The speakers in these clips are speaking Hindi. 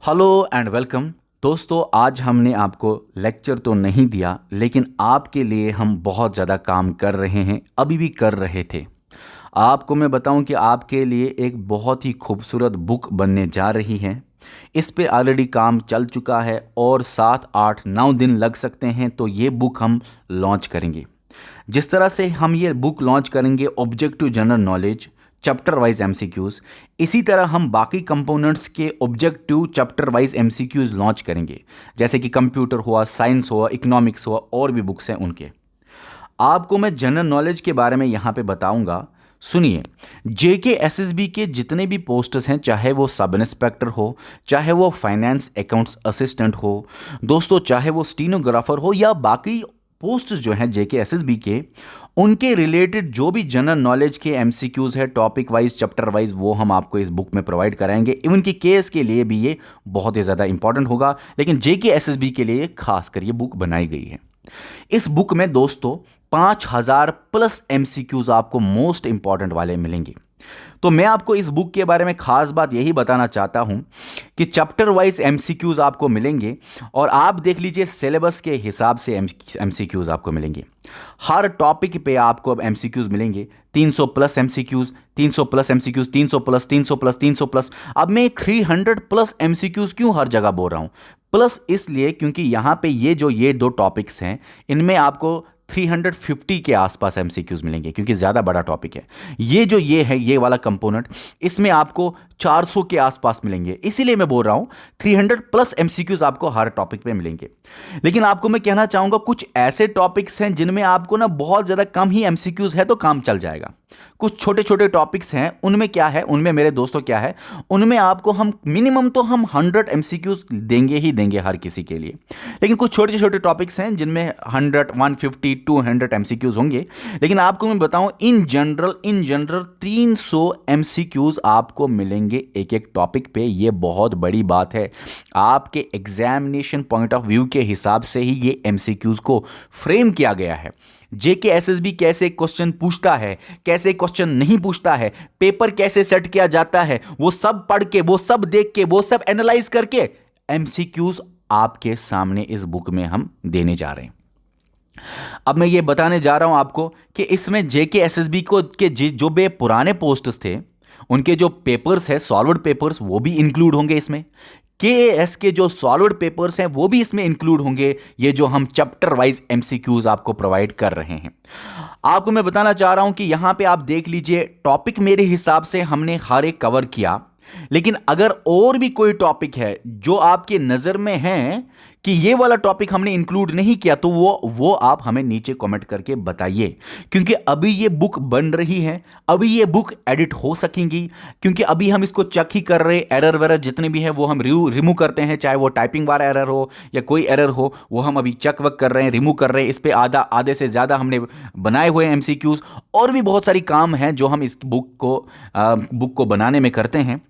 Hello and welcome. दोस्तों, आज हमने आपको लेक्चर तो नहीं दिया, लेकिन आपके लिए हम बहुत ज़्यादा काम कर रहे हैं, अभी भी कर रहे थे। आपको मैं बताऊं कि आपके लिए एक बहुत ही खूबसूरत बुक बनने जा रही है। इस पे ऑलरेडी काम चल चुका है और 7 8 9 दिन लग सकते हैं, तो ये बुक हम लॉन्च करेंगे। जिस तरह से हम ये बुक लॉन्च करेंगे objective general knowledge chapter wise MCQs, इसी तरह हम बाकी कंपोनेंट्स के objective chapter wise MCQs launch करेंगे। जैसे कि कंप्यूटर हुआ, साइंस हुआ, इकोनॉमिक्स हुआ, और भी बुक्स हैं उनके। आपको मैं जनरल नॉलेज के बारे में यहाँ पे बताऊंगा। सुनिए, जेके एसएसबी के जितने भी पोस्ट्स हैं, चाहे वो सब इंस्पेक्टर हो, चाहे वो फाइनेंस अकाउंट्स असिस्टेंट हो, दोस्तों चाहे वो स्टीनोग्राफर हो, या बाकी पोस्ट जो हैं जेके एसएसबी के, उनके रिलेटेड जो भी जनरल नॉलेज के एमसीक्यूज है टॉपिक वाइज चैप्टर वाइज, वो हम आपको इस बुक में प्रोवाइड कराएंगे। इवन की केस के लिए भी ये बहुत ही ज़्यादा इंपॉर्टेंट होगा, लेकिन जेके एसएसबी के लिए खासकर ये बुक बनाई गई है। इस बुक में दोस्तों 5000 प्लस एमसीक्यूज आपको मोस्ट इंपॉर्टेंट वाले मिलेंगे। तो मैं आपको इस बुक के बारे में खास बात यही बताना चाहता हूं कि चैप्टर वाइज एमसीक्यूज आपको मिलेंगे, और आप देख लीजिए सिलेबस के हिसाब से एमसीक्यूज आपको मिलेंगे। हर टॉपिक पे आपको अब एमसीक्यूज मिलेंगे। 300 plus MCQs, 300 plus MCQs, 300 plus, 300 plus, 300 plus. अब मैं 300 प्लस एमसीक्यूज क्यों हर जगह बोल रहा हूं? प्लस इसलिए क्योंकि यहां पे ये दो टॉपिक्स हैं, इनमें आपको 350 के आसपास एमसीक्यूज मिलेंगे, क्योंकि ज़्यादा बड़ा टॉपिक है। ये वाला कंपोनेंट, इसमें आपको 400 के आसपास मिलेंगे। इसीलिए मैं बोल रहा हूं 300 प्लस एमसीक्यूज आपको हर टॉपिक पे मिलेंगे। लेकिन आपको मैं कहना चाहूंगा, कुछ ऐसे टॉपिक्स हैं जिनमें आपको ना बहुत ज़्यादा कम ही एमसीक्यूज है तो काम चल जाएगा। कुछ छोटे छोटे टॉपिक्स हैं, उनमें क्या है, उनमें मेरे दोस्तों क्या है, उनमें आपको हम मिनिमम तो हम 100 एमसीक्यूज देंगे ही देंगे हर किसी के लिए। लेकिन कुछ छोटे छोटे टॉपिक्स हैं जिनमें 100, 150, 200 एमसीक्यूज होंगे। लेकिन आपको मैं बताऊं, इन जनरल 300 एमसीक्यूज आपको मिलेंगे एक एक टॉपिक पे। ये बहुत बड़ी बात है। आपके एग्जामिनेशन पॉइंट ऑफ व्यू के हिसाब से ही ये एमसीक्यूज को फ्रेम किया गया है। जेके एसएसबी कैसे क्वेश्चन पूछता है, कैसे क्वेश्चन नहीं पूछता है, पेपर कैसे सेट किया जाता है, वो सब पढ़ के, वो सब देख के, वो सब एनालाइज करके एमसीक्यूज आपके सामने इस बुक में हम देने जा रहे हैं। अब मैं ये बताने जा रहा हूं आपको कि इसमें जेके एसएसबी को के जो बे पुराने पोस्ट्स थे, उनके जो पेपर्स है, सॉल्व्ड पेपर्स, वो भी इंक्लूड होंगे इसमें। केएएस के जो सॉल्व्ड पेपर्स हैं वो भी इसमें इंक्लूड होंगे। ये जो हम चैप्टर वाइज एमसीक्यूज आपको प्रोवाइड कर रहे हैं, आपको मैं बताना चाह रहा हूं कि यहां पे आप देख लीजिए, टॉपिक मेरे हिसाब से हमने हर एक कवर किया। लेकिन अगर और भी कोई टॉपिक है जो आपके नज़र में है कि ये वाला टॉपिक हमने इंक्लूड नहीं किया, तो वो आप हमें नीचे कमेंट करके बताइए। क्योंकि अभी ये बुक बन रही है, अभी ये बुक एडिट हो सकेंगी, क्योंकि अभी हम इसको चेक ही कर रहे। एरर वेरर जितने भी हैं वो हम रिमूव करते हैं, चाहे वो टाइपिंग वाला एरर हो या कोई एरर हो, वो हम अभी चेक वक कर रहे हैं, रिमूव कर रहे हैं। इस पर आधे से ज़्यादा हमने बनाए हुए हैं एमसीक्यूज, और भी बहुत सारी काम हैं जो हम इस बुक को बनाने में करते हैं।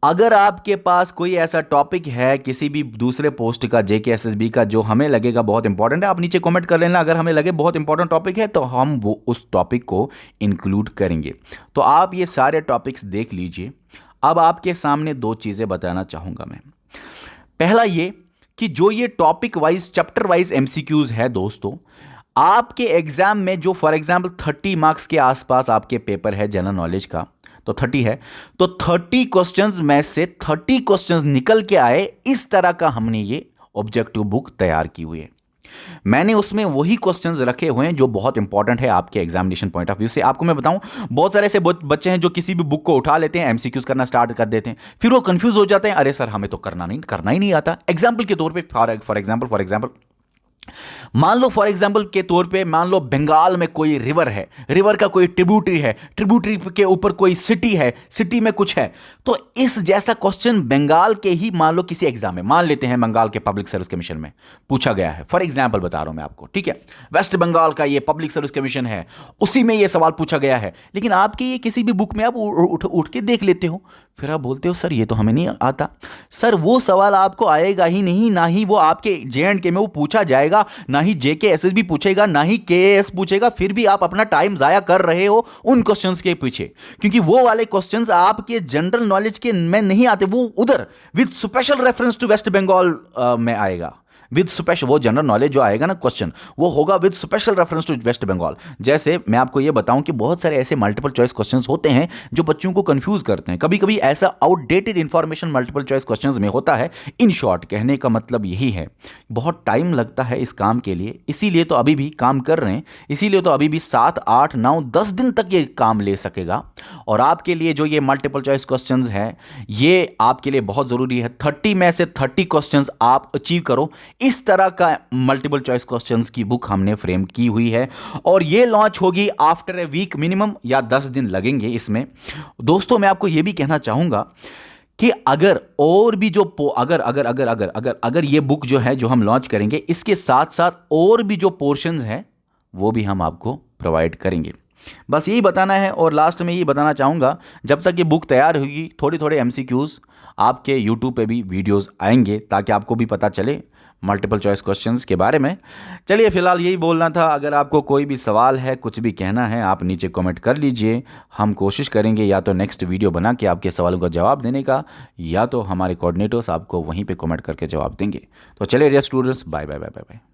अगर आपके पास कोई ऐसा टॉपिक है किसी भी दूसरे पोस्ट का, जेके एसएसबी का, जो हमें लगेगा बहुत इंपॉर्टेंट है, आप नीचे कमेंट कर लेना। अगर हमें लगे बहुत इंपॉर्टेंट टॉपिक है तो हम वो उस टॉपिक को इंक्लूड करेंगे। तो आप ये सारे टॉपिक्स देख लीजिए। अब आपके सामने दो चीज़ें बताना चाहूँगा मैं। पहला ये कि जो ये topic wise chapter wise MCQs है दोस्तों, आपके एग्जाम में जो फॉर एग्जाम्पल 30 मार्क्स के आसपास आपके पेपर है जनरल नॉलेज का, तो 30 है, तो 30 क्वेश्चंस में से 30 क्वेश्चंस निकल के आए, इस तरह का हमने ये ऑब्जेक्टिव बुक तैयार की हुई है। मैंने उसमें वही क्वेश्चंस रखे हुए हैं जो बहुत इंपॉर्टेंट है आपके एग्जामिनेशन पॉइंट ऑफ व्यू से। आपको मैं बताऊं, बहुत सारे ऐसे बच्चे हैं जो किसी भी बुक को उठा लेते हैं, एमसीक्यूज करना स्टार्ट कर देते हैं, फिर वो कंफ्यूज हो जाते हैं, अरे सर हमें तो करना ही नहीं आता। एग्जाम्पल के तौर पर फॉर एग्जाम्पल मान लो मान लो बंगाल में कोई रिवर है, रिवर का कोई ट्रिब्यूटरी है, ट्रिब्यूटरी के ऊपर कोई सिटी है, सिटी में कुछ है। तो इस जैसा क्वेश्चन बंगाल के ही मान लो किसी एग्जाम में, मान लेते हैं बंगाल के पब्लिक सर्विस कमीशन में पूछा गया है। फॉर एग्जाम्पल बता रहा हूं मैं आपको, ठीक है, वेस्ट बंगाल का ये पब्लिक सर्विस कमीशन है, उसी में ये सवाल पूछा गया है। लेकिन आपके ये किसी भी बुक में आप उठ के देख लेते हो, फिर आप बोलते हो सर ये तो हमें नहीं आता। सर वो सवाल आपको आएगा ही नहीं, ना ही वो आपके J&K में वो पूछा जाएगा, ना ही JK SSB पूछेगा, ना ही KAS पूछेगा, फिर भी आप अपना टाइम जाया कर रहे हो उन क्वेश्चंस के पीछे, क्योंकि वो वाले क्वेश्चंस आपके जनरल नॉलेज के में नहीं आते, वो उधर with special reference to West Bengal में आएगा। विद स्पेशल, वो जनरल नॉलेज जो आएगा ना क्वेश्चन, वो होगा with special reference to West Bengal. जैसे मैं आपको ये बताऊं कि बहुत सारे ऐसे मल्टीपल चॉइस क्वेश्चंस होते हैं जो बच्चों को कंफ्यूज करते हैं। कभी कभी ऐसा outdated information multiple choice questions में होता है। इन शॉर्ट कहने का मतलब यही है, बहुत टाइम लगता है इस काम के लिए, इसीलिए तो अभी भी काम कर रहे हैं, इसीलिए तो अभी भी 7, 8, 9, 10 दिन तक ये काम ले सकेगा। और आपके लिए जो ये मल्टीपल चॉइस क्वेश्चंस है, ये आपके लिए बहुत ज़रूरी है। 30 में से 30 क्वेश्चंस आप अचीव करो, इस तरह का मल्टीपल चॉइस क्वेश्चंस की बुक हमने फ्रेम की हुई है, और ये लॉन्च होगी आफ्टर ए वीक मिनिमम, या 10 दिन लगेंगे इसमें। दोस्तों मैं आपको ये भी कहना चाहूंगा कि अगर और भी जो अगर अगर अगर अगर अगर अगर ये बुक जो है जो हम लॉन्च करेंगे, इसके साथ साथ और भी जो पोर्शंस हैं वो भी हम आपको प्रोवाइड करेंगे। बस यही बताना है। और लास्ट में यही बताना चाहूँगा, जब तक ये बुक तैयार होगी थोड़े थोड़े MCQs आपके YouTube पे भी वीडियोस आएंगे, ताकि आपको भी पता चले मल्टीपल चॉइस क्वेश्चंस के बारे में। चलिए फ़िलहाल यही बोलना था। अगर आपको कोई भी सवाल है, कुछ भी कहना है, आप नीचे कमेंट कर लीजिए। हम कोशिश करेंगे या तो नेक्स्ट वीडियो बना के आपके सवालों का जवाब देने का, या तो हमारे कोऑर्डिनेटर्स आपको वहीं पे कमेंट करके जवाब देंगे। तो चलिए dear students, bye bye bye bye bye.